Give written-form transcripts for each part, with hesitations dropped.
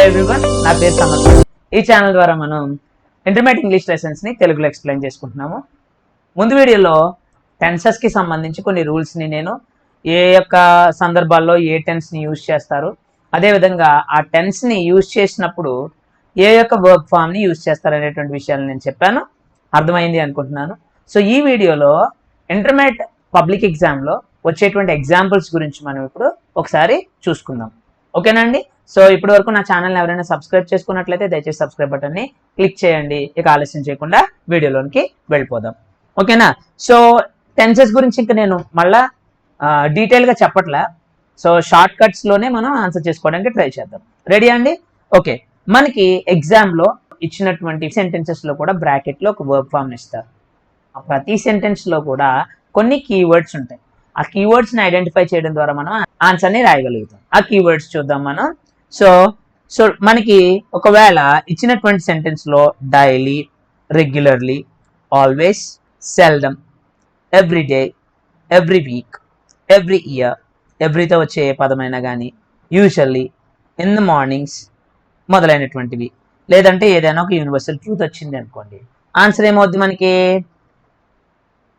Hello everyone, నా పేరు సమర్థ్. ఈ ఛానల్ ద్వారా మనం ఇంటర్మీడియట్ ఇంగ్లీష్ లెసన్స్ ని తెలుగులో ఎక్స్ప్లెయిన్ చేసుకుంటున్నాము. ముందు వీడియోలో టెన్సెస్ కి సంబంధించి కొన్ని రూల్స్ ని నేను ఏ యొక్క సందర్భాల్లో ఏ టెన్స్ ని యూజ్ చేస్తారు, అదేవిధంగా ఆ టెన్స్ ని యూజ్ చేసినప్పుడు ఏ యొక్క వర్క్ ఫామ్ ని యూజ్ చేస్తారు అనేటువంటి విషయాలు నేను చెప్పాను. అర్థమైంది అనుకుంటున్నాను. సో ఈ వీడియోలో ఇంటర్మీడియట్ పబ్లిక్ ఎగ్జామ్లో వచ్చేటువంటి ఎగ్జాంపుల్స్ గురించి మనం ఇప్పుడు ఒకసారి చూసుకుందాం. ఓకేనండి. సో ఇప్పటి వరకు నా ఛానల్ని ఎవరైనా సబ్స్క్రైబ్ చేసుకున్నట్లయితే దయచేసి సబ్స్క్రైబ్ బటన్ని క్లిక్ చేయండి. ఇక ఆలస్యం చేయకుండా వీడియోలోనికి వెళ్ళిపోదాం. ఓకేనా. సో టెన్సెస్ గురించి ఇంకా నేను మళ్ళా డీటెయిల్గా చెప్పట్లే. సో షార్ట్ కట్స్లోనే మనం ఆన్సర్ చేసుకోవడానికి ట్రై చేద్దాం. రెడీ అండి? ఓకే. మనకి ఎగ్జామ్లో ఇచ్చినటువంటి సెంటెన్సెస్లో కూడా బ్రాకెట్లో ఒక వర్బ్ ఫామ్ని ఇస్తారు. ఆ ప్రతి సెంటెన్స్లో కూడా కొన్ని కీవర్డ్స్ ఉంటాయి. ఆ కీవర్డ్స్ని ఐడెంటిఫై చేయడం ద్వారా మనం ఆన్సర్ని రాయగలుగుతాం. ఆ కీవర్డ్స్ చూద్దాం మనం. సో మనకి ఒకవేళ ఇచ్చినటువంటి సెంటెన్స్లో daily, regularly, always, seldom, everyday, every week, every year, ఎవ్రీతో వచ్చే ఏ పదమైనా కానీ, యూజువల్లీ, ఇన్ ద మార్నింగ్స్ మొదలైనటువంటివి, లేదంటే ఏదైనా ఒక యూనివర్సల్ ట్రూత్ వచ్చింది అనుకోండి, ఆన్సర్ ఏమవుద్ది మనకి?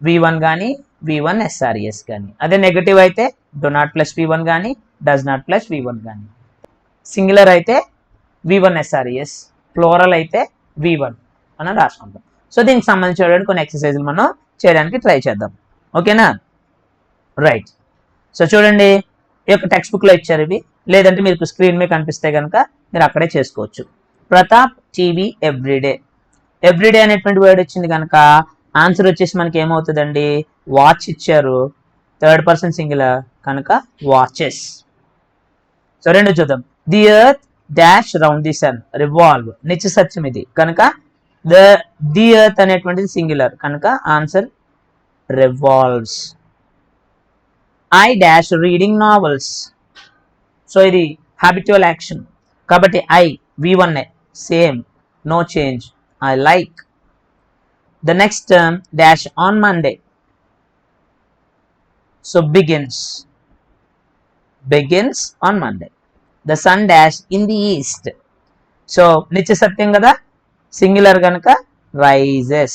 V1 కానీ V1 SRES కానీ. అదే నెగటివ్ అయితే డో నాట్ ప్లస్ V1 కానీ డస్ నాట్ ప్లస్ V1 కానీ. సింగులర్ అయితే V1 SRES, ఫ్లోరల్ అయితే V1 మనం రాసుకుంటాం. సో దీనికి సంబంధించిన కొన్ని ఎక్సర్సైజులు మనం చేయడానికి ట్రై చేద్దాం. ఓకేనా. రైట్. సో చూడండి, ఈ యొక్క టెక్స్ట్ బుక్లో ఇచ్చారు ఇవి, లేదంటే మీకు స్క్రీన్ మీద కనిపిస్తే కనుక మీరు అక్కడే చేసుకోవచ్చు. Pratap TV every day. ఎవ్రీడే అనేటువంటి వర్డ్ వచ్చింది కనుక ఆన్సర్ వచ్చేసి మనకి ఏమవుతుందండి? వాచ్ ఇచ్చారు, థర్డ్ పర్సన్ సింగులర్ కనుక వాచెస్. సో రెండు చూద్దాం. The earth dash round the sun, revolve, నిత్య సత్యం ఇది కనుక ది ఎర్త్ అనేటువంటిది సింగులర్ కనుక answer revolves. I dash reading novels. So ఇది హ్యాబిచువల్ యాక్షన్ కాబట్టి I V1 same, no change, I like. The next term dash on Monday. So begins on Monday. The sun dash in the east. So నిత్య సత్యం కదా, singular కనుక rises.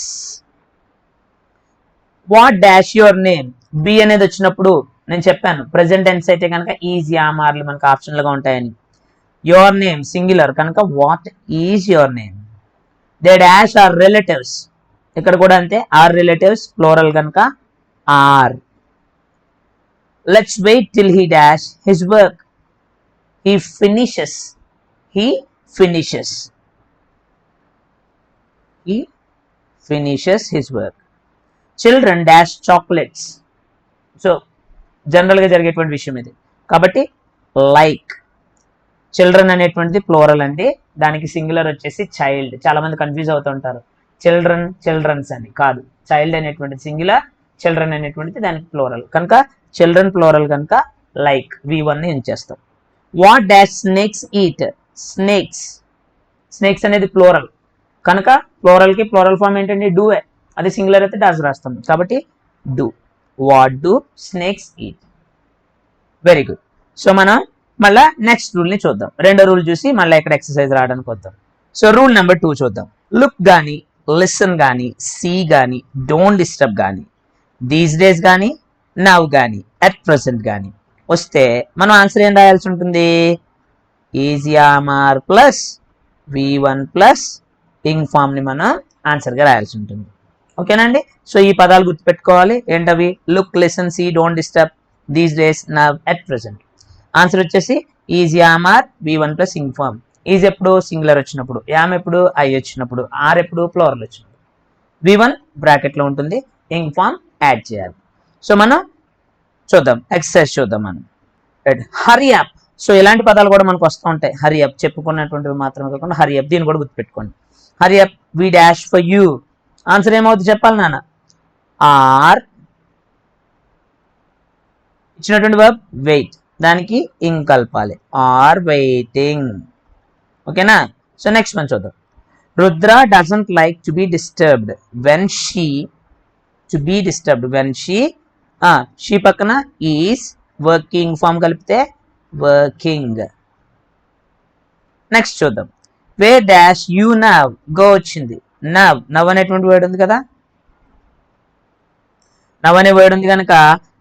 What dash your name? B అనేది వచ్చినప్పుడు నేను చెప్పాను present tense అయితే కనుక is, యామార్లు మనకు ఆప్షన్లుగా ఉంటాయని. యువర్ నేమ్ సింగులర్ కనుక what is your name. They dash are relatives. ఇక్కడ కూడా అంతే, ఆర్ రిలేటివ్స్, ఫ్లోరల్ కనుక are. Let's wait till he dash his work. He finishes his work. Children dash chocolates. So జనరల్గా జరిగేటువంటి విషయం ఇది కాబట్టి లైక్. చిల్డ్రన్ అనేటువంటిది ఫ్లోరల్ అండి, దానికి సింగులర్ వచ్చేసి చైల్డ్. చాలా మంది కన్ఫ్యూజ్ అవుతుంటారు, చిల్డ్రన్స్ అని కాదు. చైల్డ్ అనేటువంటిది సింగులర్, చిల్డ్రన్ అనేటువంటిది దానికి ఫ్లోరల్ కనుక చిల్డ్రన్ ఫ్లోరల్ కనుక లైక్ V1 ని ఉంచేస్తాం. What dash snakes eat. Snakes అనేది ఫ్లోరల్ కనుక ఫ్లోరల్కి ఫ్లోరల్ ఫామ్ ఏంటండి? డూ. అది సింగులర్ అయితే డాష్ రాస్తాం కాబట్టి do. What do snakes eat. Very good. So మనం మళ్ళీ నెక్స్ట్ రూల్ని చూద్దాం. రెండో రూల్ చూసి మళ్ళీ ఇక్కడ ఎక్సర్సైజ్ రావడానికి వద్దాం. సో రూల్ నెంబర్ 2 చూద్దాం. లుక్ కానీ, లిసన్ కానీ, సీ కానీ, డోంట్ డిస్టర్బ్ కానీ, దీస్ డేస్ కానీ, నవ్ కానీ, అట్ ప్రెసెంట్ కానీ వస్తే మనం ఆన్సర్ ఏం రాయాల్సి ఉంటుంది? ఈజియామార్ ప్లస్ V1 ప్లస్ ఇంగ్ ఫామ్ని మనం ఆన్సర్గా రాయాల్సి ఉంటుంది. ఓకేనండి. సో ఈ పదాలు గుర్తుపెట్టుకోవాలి. ఏంటవి? Look, listen, see, don't disturb, these days, now, at present. Answer వచ్చేసి is am are V1 plus ing form. Is ఎప్పుడు? సింగులర్ వచ్చినప్పుడు. యామ్ ఎప్పుడు? ఐ వచ్చినప్పుడు. ఆర్ ఎప్పుడు? ఫ్లోరల్ వచ్చినప్పుడు. V1 బ్రాకెట్లో ఉంటుంది, ఇంగ్ ఫామ్ యాడ్ చేయాలి. సో మనం చూద్దాం, ఎక్సర్సైజ్ చూద్దాం మనం. Hurry up. సో ఇలాంటి పదాలు కూడా మనకు వస్తూ ఉంటాయి. హరీ అప్ చెప్పుకున్నటువంటివి మాత్రమే కాకుండా హరీ అప్, దీన్ని కూడా గుర్తుపెట్టుకోండి. Hurry up, we dash for you. Answer ఏమవుతుంది చెప్పాలి నాన్న? ఆర్ ఇచ్చినటువంటి వర్బ్ వెయిట్, దానికి ఇంగ్ కలపాలి. Are waiting. ఓకేనా. సో నెక్స్ట్ మనం చూద్దాం. Rudra doesn't like to be disturbed when she పక్కన ఈజ్ వర్కింగ్ ఫామ్ కలిపితే వర్కింగ్. నెక్స్ట్ చూద్దాం. Where dash you now, go వచ్చింది. నవ్ అనేటువంటి వర్డ్ ఉంది కదా, నవ్ అనే వర్డ్ ఉంది కనుక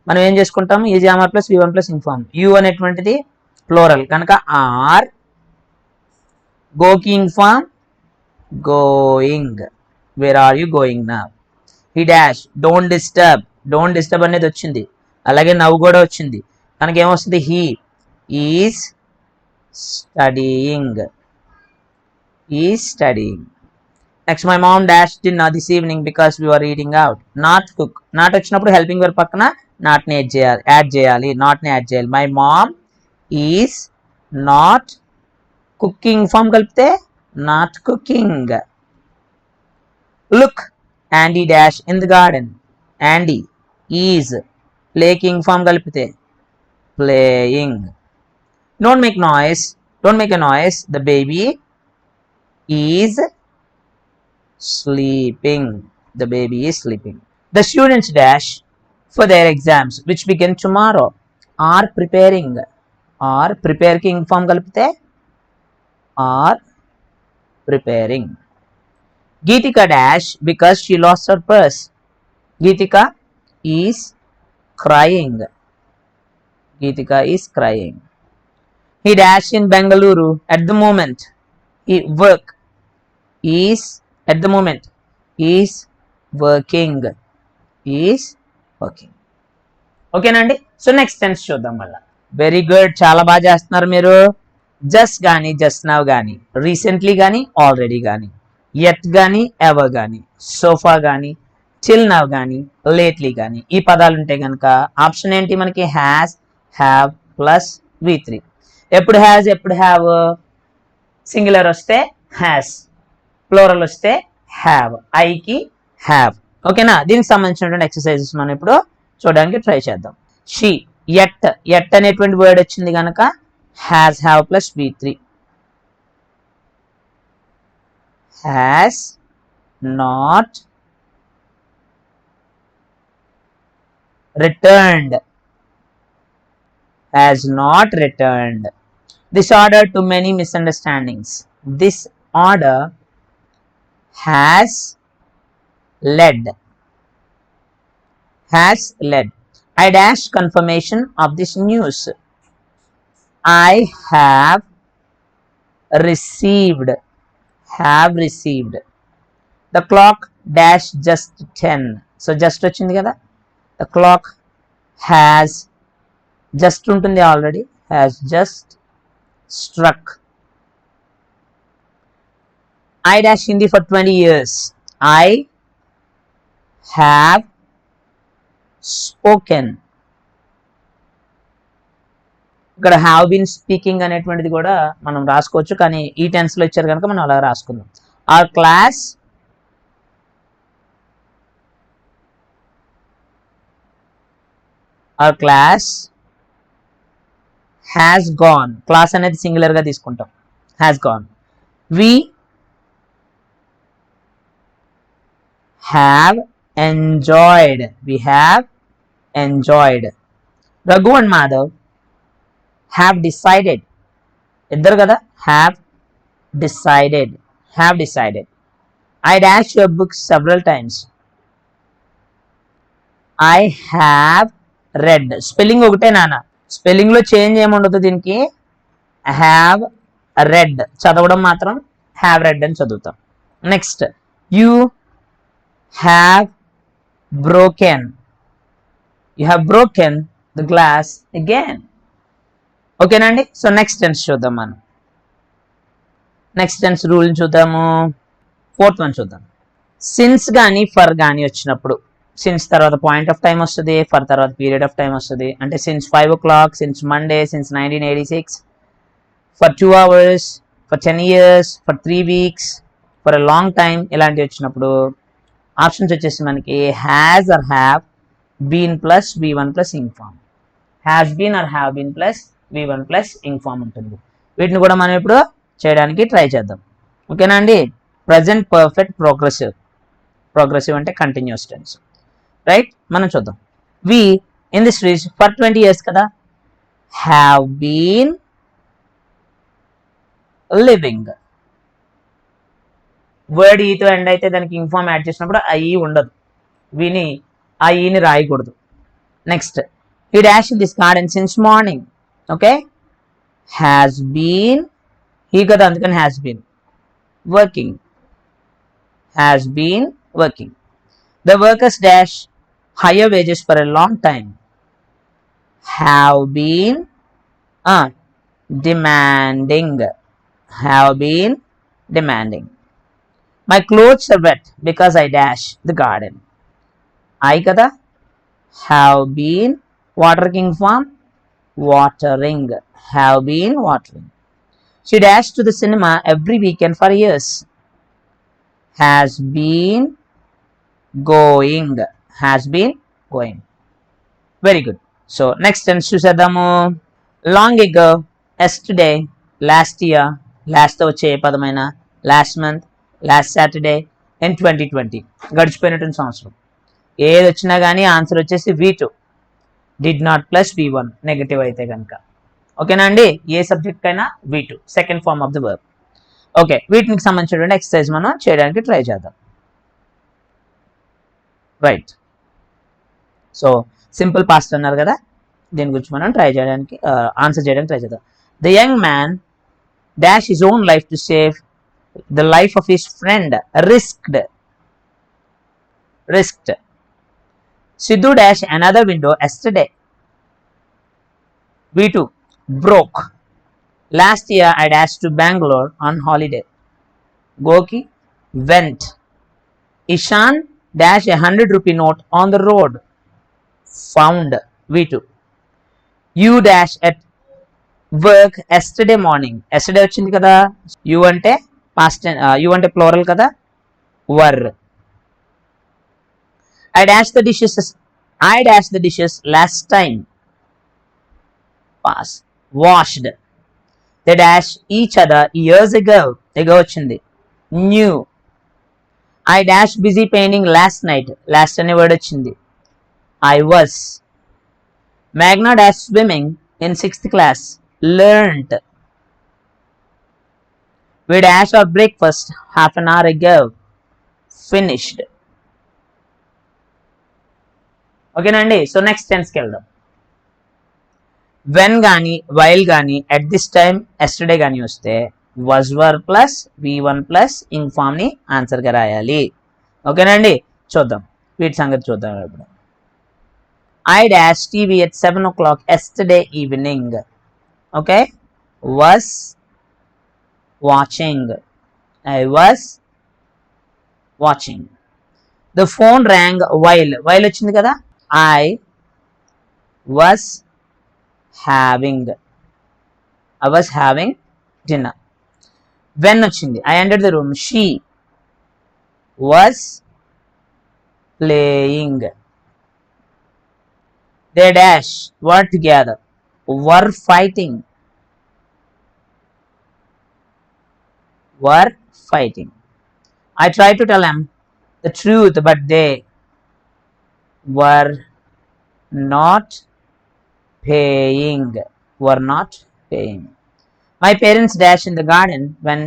మనం ఏం చేసుకుంటాం, ఈజీ ఆర్ ప్లస్ వి1 ప్లస్ ఇన్ఫార్మ్. యూ అనేటువంటిది ప్లోరల్ కనుక ఆర్, గోకి ing form going. Where are you going now. He dash don't disturb అనేది వచ్చింది, అలాగే నవ్వు కూడా వచ్చింది కనుక ఏమొస్తుంది, he is studying. Next my mom dash dinner this evening because we are eating out. Not cook, not వచ్చినప్పుడు హెల్పింగ్ వర్బ్ పక్కన నాట్ ని యాడ్ చేయాలి. My mom is not cooking, form కలిపితే not cooking. Look Andy dash in the garden. Andy is playing, form కలిపితే playing. Don't make a noise. The baby is sleeping. The students dash for their exams which begin tomorrow. Are preparing. Preparing form కలిపితే are preparing. Geetika dash because she lost her purse. Geetika is crying. He dash in Bengaluru at the moment. He is working. ఓకేనండి. So next tense చూద్దాం మళ్ళా. Very good, చాలా బాగా చేస్తున్నారు మీరు. Just కానీ, just now కానీ, రీసెంట్లీ కానీ, ఆల్రెడీ కానీ, yet కానీ, ఎవర్ కానీ, సోఫా కానీ, till now కానీ, లేట్లీ కానీ, ఈ పదాలు ఉంటే కనుక ఆప్షన్ ఏంటి మనకి, హ్యాస్, హ్యావ్ ప్లస్ V3. ఎప్పుడు హ్యాస్, ఎప్పుడు హ్యావ్, సింగులర్ వస్తే హ్యాస్, ప్లోరల్ వస్తే హ్యావ్, ఐకి హ్యావ్. ఓకేనా. దీనికి సంబంధించినటువంటి ఎక్సర్సైజెస్ మనం ఇప్పుడు చూడడానికి ట్రై చేద్దాం. షీ, ఎట్ అనేటువంటి వర్డ్ వచ్చింది కనుక has, have plus V3. has not returned. This order to many misunderstandings. This order has led. I dash confirmation of this news. I have received. The clock dash just 10. So just వచ్చింది కదా, the clock has just ఉంటుంది already, has just struck. I dash Hindi for 20 years. I have spoken. ఇక్కడ have been speaking అనేటువంటిది కూడా మనం రాసుకోవచ్చు, కానీ ఈ టెన్స్ లో ఇచ్చారు కనుక మనం అలా రాసుకుందాం. Our class has gone. Class అనేది సింగులర్ గా తీసుకుంటాం, has gone. We have enjoyed. Raghu and Madhav have decided. ఇద్దరు కదా, have decided. I dash your books several times. I have read. Spelling ఒకటే నాన్న, స్పెల్లింగ్ లో చేంజ్ ఏముండదు దీనికి. హ్యావ్ రెడ్ చదవడం మాత్రం హ్యావ్ రెడ్ అని చదువుతాం. Next, you have broken. The glass again. ఓకేనండి. సో నెక్స్ట్ టెన్స్ చూద్దాం మనం. నెక్స్ట్ టెన్స్ రూల్ చూద్దాము. 4th వన్ చూద్దాం. సిన్స్ కానీ ఫర్ కానీ వచ్చినప్పుడు, సిన్స్ తర్వాత పాయింట్ ఆఫ్ టైం వస్తుంది, ఫర్ తర్వాత పీరియడ్ ఆఫ్ టైం వస్తుంది. అంటే since 5 o'clock, since Monday, since 1986, for 2 hours, for 10 years, for 3 weeks, for a long time, ఇలాంటివి వచ్చినప్పుడు ఆప్షన్స్ వచ్చేసి మనకి has or have been plus V1 plus ing form. Has been or have been plus V1 plus ing form ఉంటుంది. వీటిని కూడా మనం ఇప్పుడు చేయడానికి ట్రై చేద్దాం. ఓకేనా అండి. ప్రజెంట్ పర్ఫెక్ట్ ప్రోగ్రెసివ్ అంటే కంటిన్యూస్ టెన్స్, రైట్. మనం చూద్దాం. We in the streets for 20 years కదా, హ్యావ్ బీన్ లివింగ్. వర్డ్ ఈతో ఎండ్ అయితే దానికి ఇంఫామ్ యాడ్ చేసినప్పుడు ఆ ఈ ఉండదు, విని ఆ ఈని రాయకూడదు. Next, he dash in this garden since morning. Okay, has been, he కదా అందుకని has been working, has been working. The workers dash higher wages for a long time, have been demanding, have been demanding. My clothes are wet because I dash the garden. I kada have been watering form watering, have been watering. She dashed to the cinema every weekend for years, has been going, has been going. Very good. So next tense చూసేద్దాము. Long ago, yesterday, last year, last వచ్చే పదమైన last month, last Saturday, in 2020 గడిచిపోయినటువంటి సంవత్సరం. ఏది వచ్చినా కానీ answer వచ్చేసి V2, did not plus V1 negative అయితే కనుక. ఓకేనా అండి, ఏ సబ్జెక్ట్ అయినా V2 second form of the verb. Okay, వీటికి సంబంధించినటువంటి ఎక్సర్సైజ్ మనం చేయడానికి ట్రై చేద్దాం. రైట్, సో సింపుల్ పాస్ట్ అన్నారు కదా, దీని గురించి మనం ట్రై చేయడానికి ఆన్సర్ చేయడానికి ట్రై చేద్దాం. The young man dash his own life to save the life of his friend, risked. Sidhu dash another window yesterday, V2 broke. Last year I dashed to Bangalore on holiday. Goki went. Ishan dash a 100 rupee note on the road, found, V2. You dash at work yesterday morning. Yesterday వచ్చింది కదా, you అంటే past, you అంటే plural కదా, were. I dashed the dishes last time, past, washed. They dash each other years ago వచ్చింది, knew. I dashed busy painting last night, last అనే word వచ్చింది, I was. Magna dashed swimming in 6th class, learnt. We dashed our breakfast half an hour ago, finished. ఓకేనా అండి, so next టెన్స్కి వెళ్దాం. When కానీ while కానీ at this time yesterday కానీ వస్తే was were plus V1 plus ing form ని answer గా రాయాలి. ఓకేనా అండి, చూద్దాం వీటి సంగతి చూద్దాం ఇప్పుడు. I dashed TV at 7 o'clock yesterday evening. Okay, was watching, I was watching. The phone rang while వచ్చింది కదా, I was having dinner. When వచ్చింది, I entered the room, she was playing. They dash were together, were fighting. I tried to tell them the truth, but they were not paying. My parents dashed in the garden when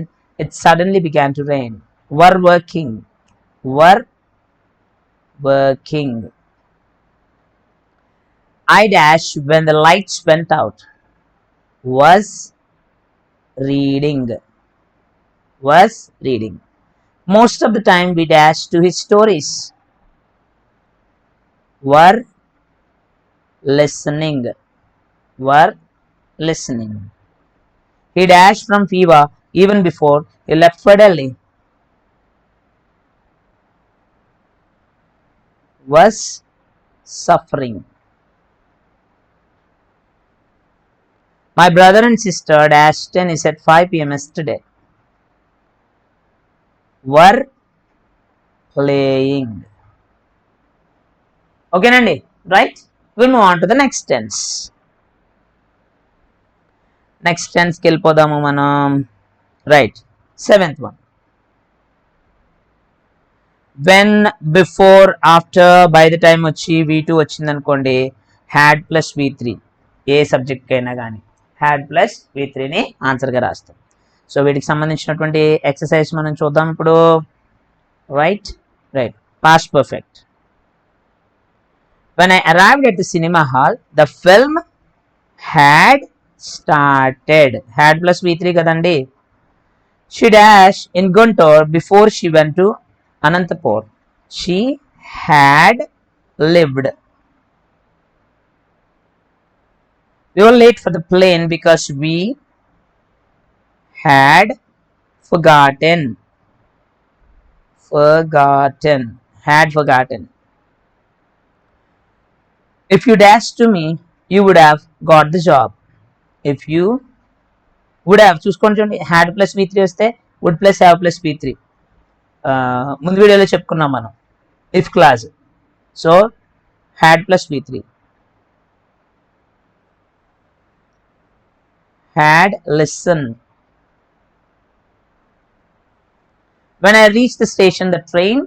it suddenly began to rain, were working. I dashed when the lights went out, was reading. Most of the time we dashed to his stories, were listening. He dashed from fever even before he left for Delhi, was suffering. My brother and sister dashed tennis at 5 p.m. yesterday, were playing. Okay nandi, right? We'll move on to the next tense. Next tense కి వెళ్ళిపోదాము మనం. Right, 7th one. When, before, after, by the time వచ్చి V2 వచ్చింది అనుకోండి, had plus V3 A subject కైనా కానీ had plus V3 ని answer గా రాస్తాం. సో వీటికి సంబంధించినటువంటి ఎక్సర్సైజ్ మనం చూద్దాం ఇప్పుడు. Right right past perfect. When I arrived at the cinema hall, the film had started. Had plus V3 kadandi. She dashed in Guntur before she went to Anantapur. She had lived. We were late for the plane because we had forgotten. Had forgotten. If you dashed to me, you would have got the job. If you would have, చూసుకోండి, had plus V3 వస్తే would plus have plus V3. ముందు వీడియోలో చెప్పుకున్నాం మనం if clause. So had plus V3. had listened. When I reached the station, the train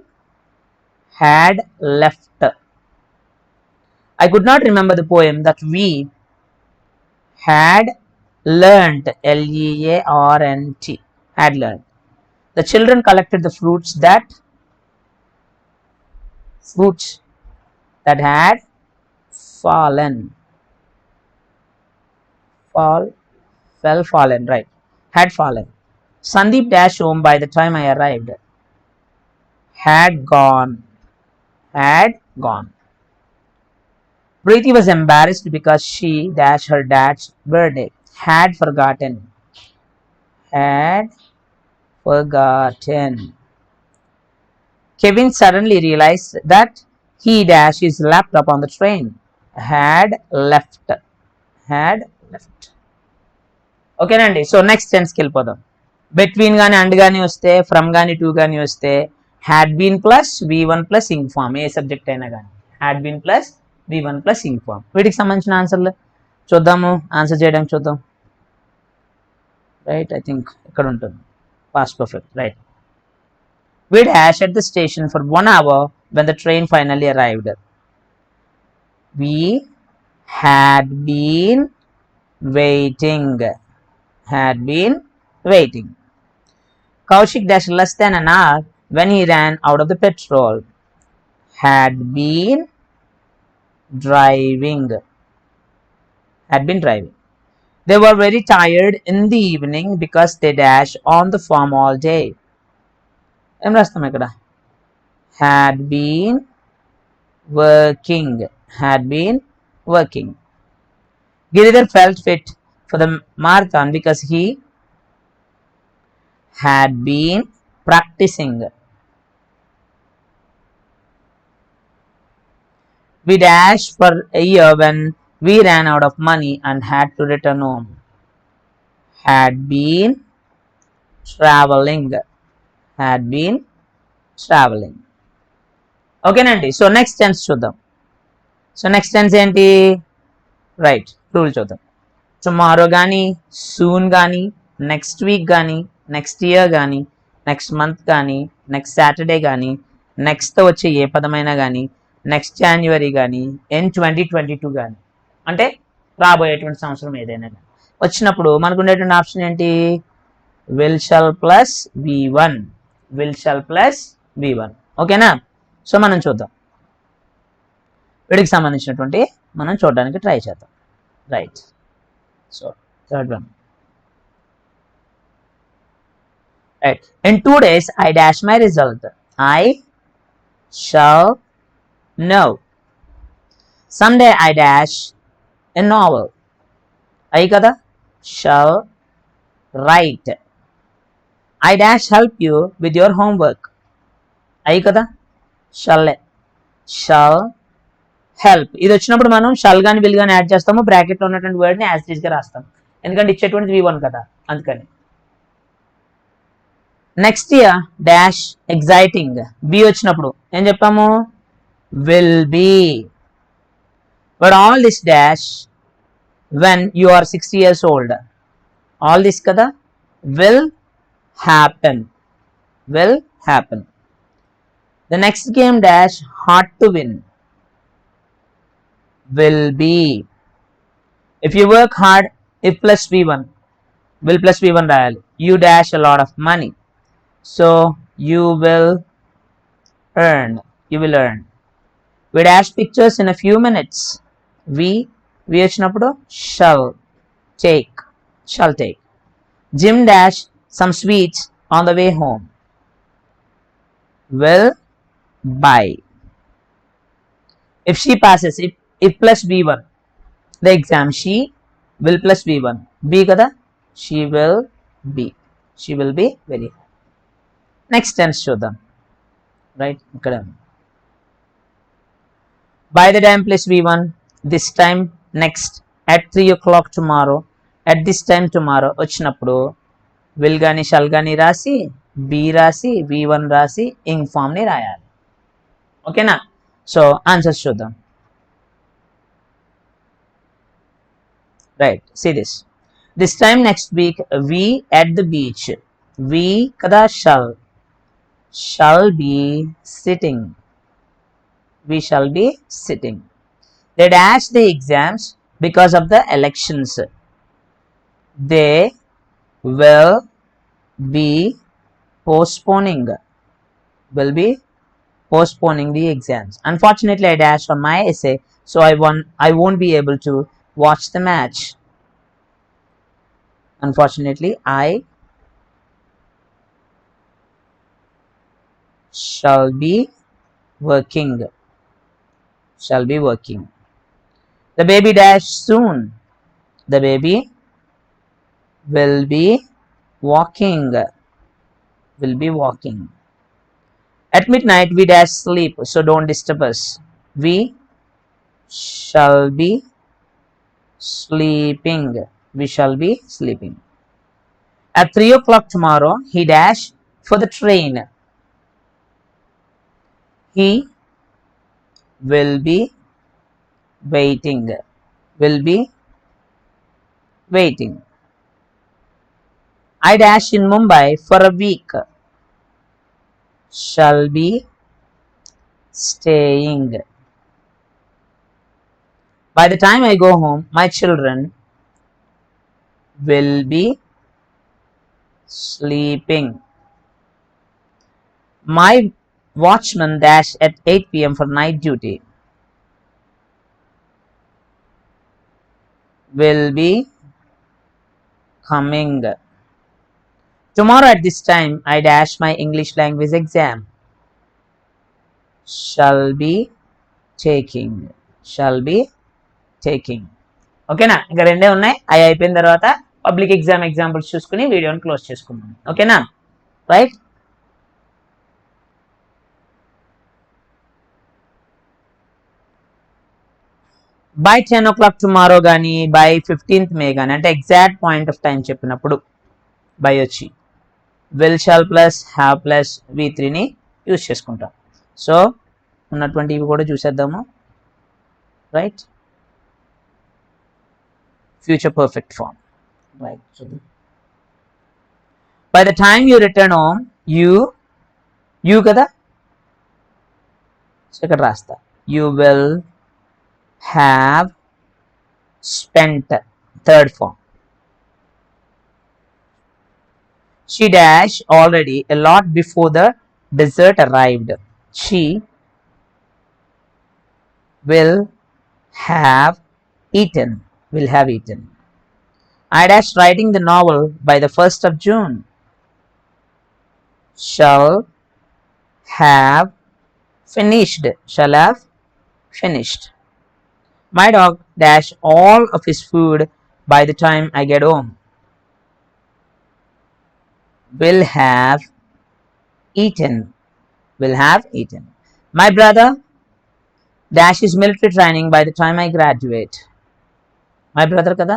had left. I could not remember the poem that we had learnt. Learnt. Had learned. The children collected the fruits that had fallen. Fallen, right. Had fallen. Sandeep dashed home by the time I arrived. Had gone. Preeti was embarrassed because she dashed her dad's birthday. Had forgotten. Kevin suddenly realized that he dashed his laptop on the train. Had left. ఓకేనండి. So next టెన్స్కి వెళ్ళిపోదాం. Between కానీ and కానీ వస్తే, from కానీ టు కానీ వస్తే had been plus V1 plus ing form, ఏ సబ్జెక్ట్ అయినా కానీ had been plus V1 plus ing form. వీటికి సంబంధించిన ఆన్సర్లు చూద్దాము, ఆన్సర్ చేయడానికి చూద్దాం. రైట్, ఐ థింక్ ఇక్కడ ఉంటుంది past perfect. Right. We dashed at the station for 1 hour when the train finally arrived. We had been waiting. Kaushik dashed less than an hour when he ran out of the petrol. Had been driving. They were very tired in the evening because they dashed on the farm all day. ఏం రాస్తాం ఇక్కడ? Had been working. Giridhar felt fit for the marathon because he had been practicing. We dashed for a year when we ran out of money and had to return home. Had been traveling. ఓకేనండి. So next tense చూద్దాం. So next tense ఏంటి? Right, rule చూద్దాం. Tomorrow కానీ, soon కానీ, next week కానీ, next year కానీ, next month కానీ, next Saturday కానీ, నెక్స్ట్ వచ్చే ఏ పదమైనా కానీ, నెక్స్ట్ జాన్యువరి కానీ, ఇన్ 2022 కానీ, అంటే రాబోయేటువంటి సంవత్సరం ఏదైనా కానీ వచ్చినప్పుడు మనకు ఉండేటువంటి ఆప్షన్ ఏంటి? Will shall plus V1. ఓకేనా? సో మనం చూద్దాం, వీడికి సంబంధించినటువంటి మనం చూడడానికి ట్రై చేద్దాం. Right. So third one. Right. In 2 days I dash my result. I shall know. Someday I dash a novel. అయ్యి కదా, shall write. I dash help you with your homework. అయ్యి కదా, shall హెల్ప్. ఇది వచ్చినప్పుడు మనం shall గాని will గాని add చేస్తాము, బ్రాకెట్ లో ఉన్నటువంటి వర్డ్ ని యాజ్ ఇట్ ఈస్ గా రాస్తాం, ఎందుకంటే ఇచ్చేటువంటి V1 కదా, అందుకని. Next year dash exciting. Be వచ్చినప్పుడు ఏం చెప్పాము? Will be. But all this dash when you are 60 years old. All this కదా, will happen. The next game dash hard to win. Will be. If you work hard, if plus V1. will plus v1 రాయాలి. You dash a lot of money. So you will earn. You will earn. We dash pictures in a few minutes. We వచ్చినప్పుడు shall take. Shall take. Jim dash some sweets on the way home. Will buy. If she passes, if plus v1 the exam, she will plus v1 be kada, she will be very happy. Next tense చూద్దాం. Right, ఇక్కడ by the time plus v1, this time, next, at 3 o'clock tomorrow, at this time tomorrow వచ్చినప్పుడు will గాని shall గాని రాసి be రాసి v1 రాసి ing form ని రాయాలి. ఓకేనా? సో ఆన్సర్స్ చూద్దాం. Right, see this. This time next week, we at the beach. We kada shall be sitting. We shall be sitting. They dash the exams because of the elections. They will be postponing. Will be postponing the exams. Unfortunately, I dashed on my essay, so I won't be able to watch the match. Unfortunately, I shall be working. Shall be working. The baby dash soon. The baby will be walking. Will be walking. At midnight we dash sleep, so don't disturb us. We shall be sleeping. We shall be sleeping. At 3 o'clock tomorrow, he dash for the train. He will be waiting. Will be waiting. I dash in Mumbai for a week. Shall be staying. By the time I go home, my children will be sleeping. My watchman dash at 8 p.m. for night duty. Will be coming. Tomorrow at this time, I dash my English language exam. Shall be taking. Shall be taking. ఓకేనా? ఇంకా రెండే ఉన్నాయి. అవి అయిపోయిన తర్వాత public exam examples చూసుకుని వీడియోని close చేసుకుందాం. ఓకేనా? రైట్. బై 10 o'clock టుమారో కానీ బై 15th May కానీ అంటే ఎగ్జాక్ట్ పాయింట్ ఆఫ్ టైం చెప్పినప్పుడు బై వచ్చి will shall plus have plus v3ని యూజ్ చేసుకుంటాం. సో ఉన్నటువంటి ఇవి కూడా చూసేద్దాము. Right, future perfect form. Right. So by the time you return home, you kada. So ikkada rasta. You will have spent. Third form. She dash already a lot before the dessert arrived. She will have eaten. Will have eaten. I dash writing the novel by the 1st of June. Shall have finished. Shall have finished. My dog dash all of his food by the time I get home. Will have eaten. Will have eaten. My brother dash his military training by the time I graduate. My brother kada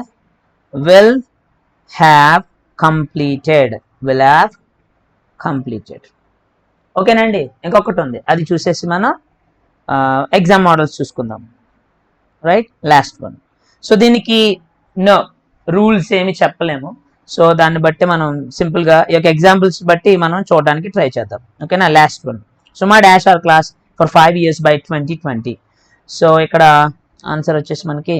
will have completed. Will have completed. ఓకేనండి, ఇంకొకటి ఉంది, అది చూసేసి మనం exam models చూసుకుందాం. Right, last one. So దీనికి no rules ఏమి చెప్పలేము. సో దాన్ని బట్టి మనం సింపుల్గా ఈ యొక్క ఎగ్జాంపుల్స్ బట్టి మనం చూడడానికి ట్రై చేద్దాం. ఓకేనా? Last one. సో మా డాష్ our class for 5 years by 2020. So ఇక్కడ ఆన్సర్ వచ్చేసి మనకి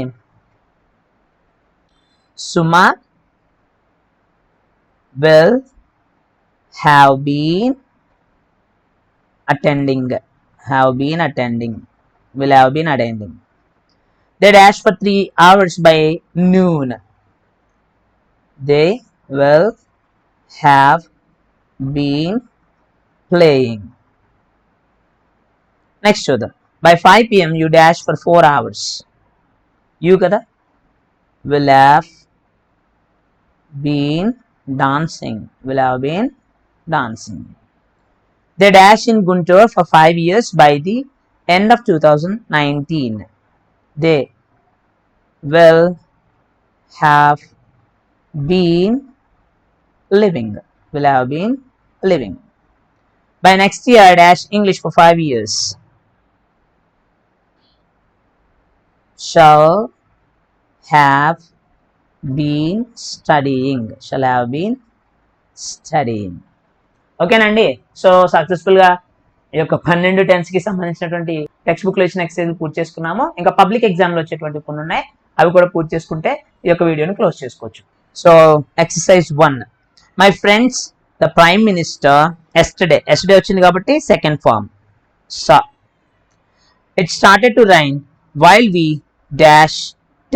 Suma will have been attending. Have been attending. Will have been attending. They dash for 3 hours by noon. They will have been playing. Next చూద్దాం. By 5 p.m. you dash for 4 hours. You కదా will have been dancing. Will have been dancing. They dash in Guntur for 5 years by the end of 2019. They will have been living. Will have been living. By next year, dash English for 5 years. Shall have been studying. Shall have been studying. ఓకేనండి. So సక్సెస్ఫుల్గా ఈ యొక్క 12 టెన్స్కి సంబంధించినటువంటి text బుక్లో ఇచ్చిన exercise పూర్తి చేసుకున్నాము. ఇంకా పబ్లిక్ ఎగ్జామ్లో వచ్చేటువంటి కొన్ని ఉన్నాయి, అవి కూడా పూర్తి చేసుకుంటే ఈ యొక్క వీడియోని క్లోజ్ చేసుకోవచ్చు. So exercise 1. My friends the prime minister yesterday వచ్చింది కాబట్టి second form saw. It started to rain while we dash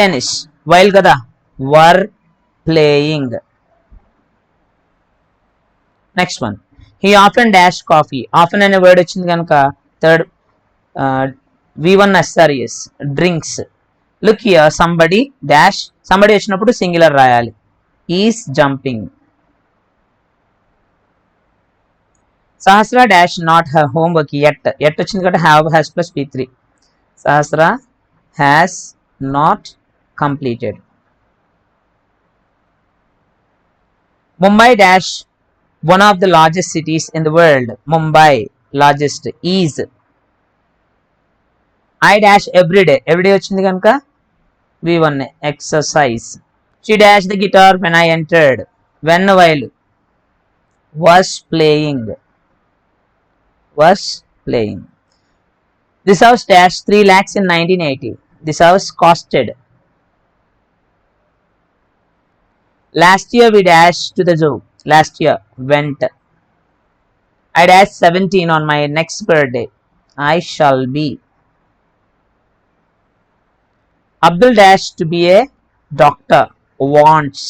tennis. While కదా were playing. Next one. He often dash coffee. Often అనే వర్డ్ వచ్చింది కనుక third V1 SRES drinks. Look here somebody dash. Somebody వచ్చినప్పుడు singular రాయాలి. Is jumping. Sahasra dash not her homework yet. వచ్చింది కాబట్టి have has plus P3. Sahasra has not completed. Mumbai dash one of the largest cities in the world. Mumbai largest is. I dash every day. Every day వచ్చింది కనుక V1 exercise. She dashed the guitar when I entered. When while was playing. This house dashed 3 lakhs in 1980. This house costed. Last year we dashed to the zoo. Last year went. I dashed 17 on my next birthday. I shall be. Abdul dashed to be a doctor. Wants.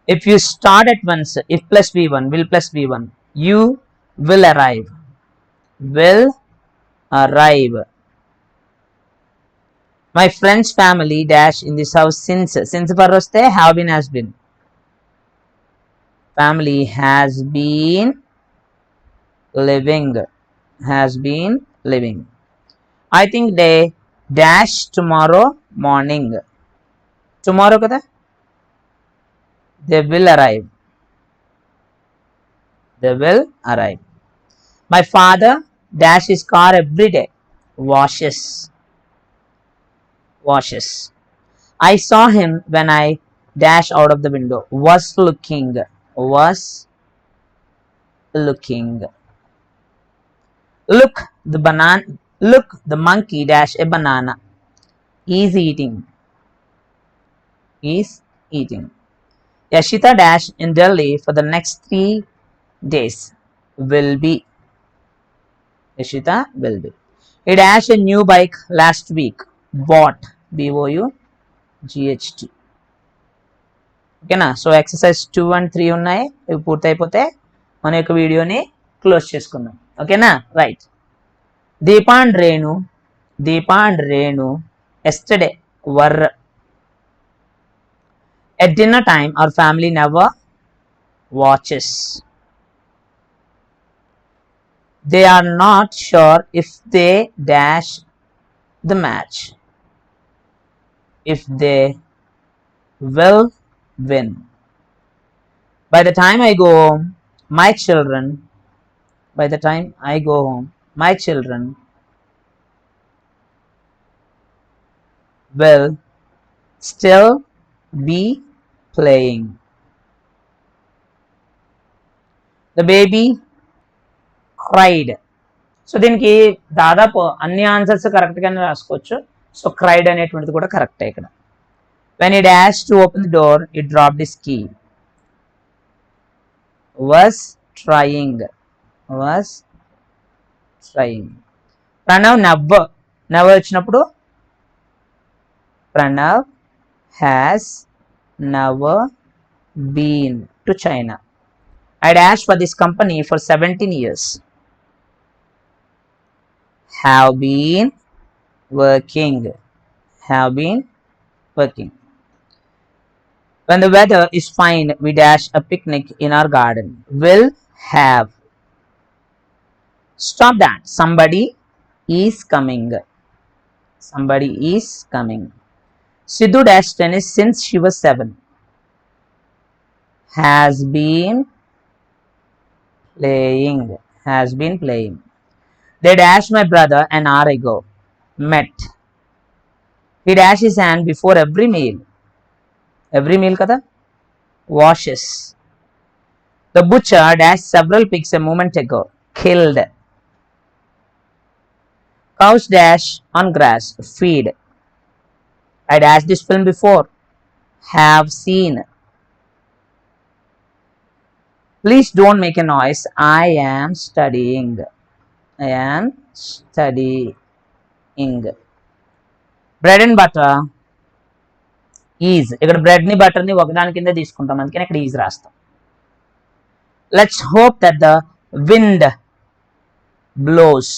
If you start at once, if plus V1, will plus V1, you will arrive. Will arrive. My friend's family dash in this house since for వస్తే have been has been. Family has been living. I think they dash tomorrow morning. Tomorrow kada they will arrive. My father dash his car every day. Washes. I saw him when I dash out of the window. Was looking. Look the monkey dash a banana. Is eating. Yashita dash in Delhi for the next 3 days. Will be. He dashed a new bike last week. Bought. BOUGHT. ఓకేనా. So exercise 2 and 3 ఉన్నాయి. ఇవి పూర్తయిపోతే మన యొక్క వీడియోని close చేసుకుందాం. ఓకేనా. Right. Deepa and Renu yesterday were. At dinner time our family never watches. They are not sure if they dash the match. If they will win. By the time I go home, my children will still be playing. The baby cried. So దీనికి దాదాపు అన్ని answers కరెక్ట్గానే రాసుకోవచ్చు. So cried అనేటువంటిది కూడా కరెక్టే ఇక్కడ. When he dash to open the door he dropped his key. was trying. Was trying. Pranav never వచ్చినప్పుడు Pranav has never been to China. I'd asked for this company for 17 years. Have been working. Have been working. When the weather is fine, we dash a picnic in our garden. Will have. Stop that. Somebody is coming. Somebody is coming. Sidhu dashed tennis since she was 7. Has been playing. Has been playing. They dashed my brother an hour ago. Met. He dashed his hand before every meal. Every meal kada? Washes. The butcher dashed several pigs a moment ago. Killed. Cows dash on grass. Feed. I dashed this film before. Have seen. Please don't make a noise. I am studying. I am studying. Bread and butter is. ఇక్కడ bread ని butter ని ఒకదాని కింద తీసుకుంటాం, అందుకని ఇక్కడ is రాస్తాం. Let's hope that the wind blows.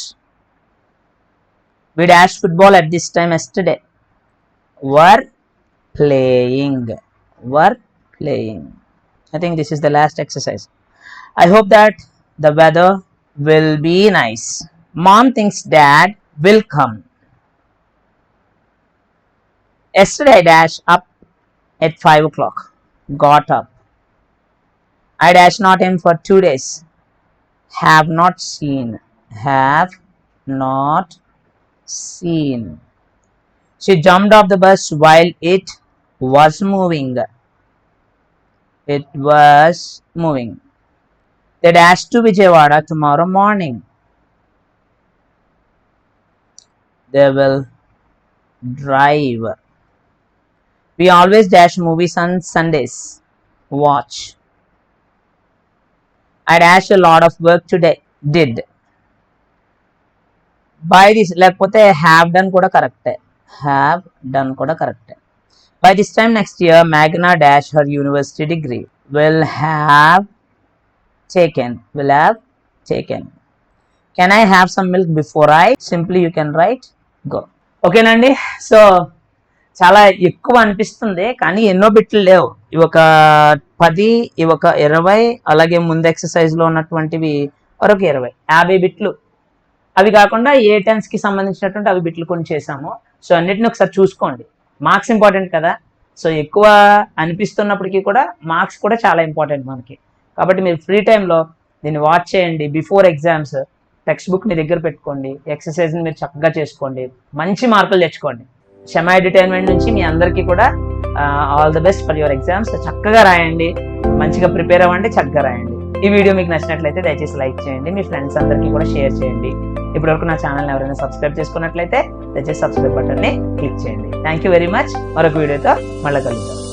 We dashed football at this time yesterday. Were playing. Were playing. I think this is the last exercise. I hope that the weather will be nice. Mom thinks dad will come. Yesterday I dashed up at 5 o'clock. Got up. I dashed not in for 2 days. Have not seen. Have not seen. She jumped off the bus while it was moving. It was moving. They dashed to Vijayawada tomorrow morning. They will drive. We always dash movies on Sundays. Watch. I dashed a lot of work today. Did. By this, లేకపోతే have done కూడా కరెక్టే. Have done కూడా కరెక్టే. By this time next year, Magna dash her university degree. Will have taken. Will have taken. Can I have some milk before I? Simply you can write go. ఓకేనండి. So చాలా ఎక్కువ అనిపిస్తుంది, కానీ ఎన్నో బిట్లు లేవు. ఇవి ఒక 10, ఇవి ఒక 20, అలాగే ముందు ఎక్సర్సైజ్లో ఉన్నటువంటివి మరొక 20, 50 బిట్లు. అవి కాకుండా ఏ టెన్స్కి సంబంధించినటువంటి అవి బిట్లు కొన్ని చేసాము. సో అన్నిటిని ఒకసారి చూసుకోండి. మార్క్స్ ఇంపార్టెంట్ కదా. సో ఎక్కువ అనిపిస్తున్నప్పటికీ కూడా మార్క్స్ కూడా చాలా ఇంపార్టెంట్ మనకి. కాబట్టి మీరు ఫ్రీ టైంలో దీన్ని వాచ్ చేయండి. బిఫోర్ ఎగ్జామ్స్ టెక్స్ట్ బుక్ మీ దగ్గర పెట్టుకోండి. ఎక్సర్సైజ్ని మీరు చక్కగా చేసుకోండి, మంచి మార్కులు తెచ్చుకోండి. షమా ఎంటర్టైన్మెంట్ నుంచి మీ అందరికీ కూడా all the best for your exams. చక్కగా రాయండి, మంచిగా ప్రిపేర్ అవ్వండి, చక్కగా రాయండి. ఈ వీడియో మీకు నచ్చినట్లయితే దయచేసి లైక్ చేయండి, మీ ఫ్రెండ్స్ అందరికీ కూడా షేర్ చేయండి. ఇప్పటివరకు నా ఛానల్ని ఎవరైనా సబ్స్క్రైబ్ చేసుకున్నట్లయితే దయచేసి సబ్స్క్రైబ్ బటన్ని క్లిక్ చేయండి. Thank you very much. మరొక వీడియోతో మళ్ళీ కలుద్దాం.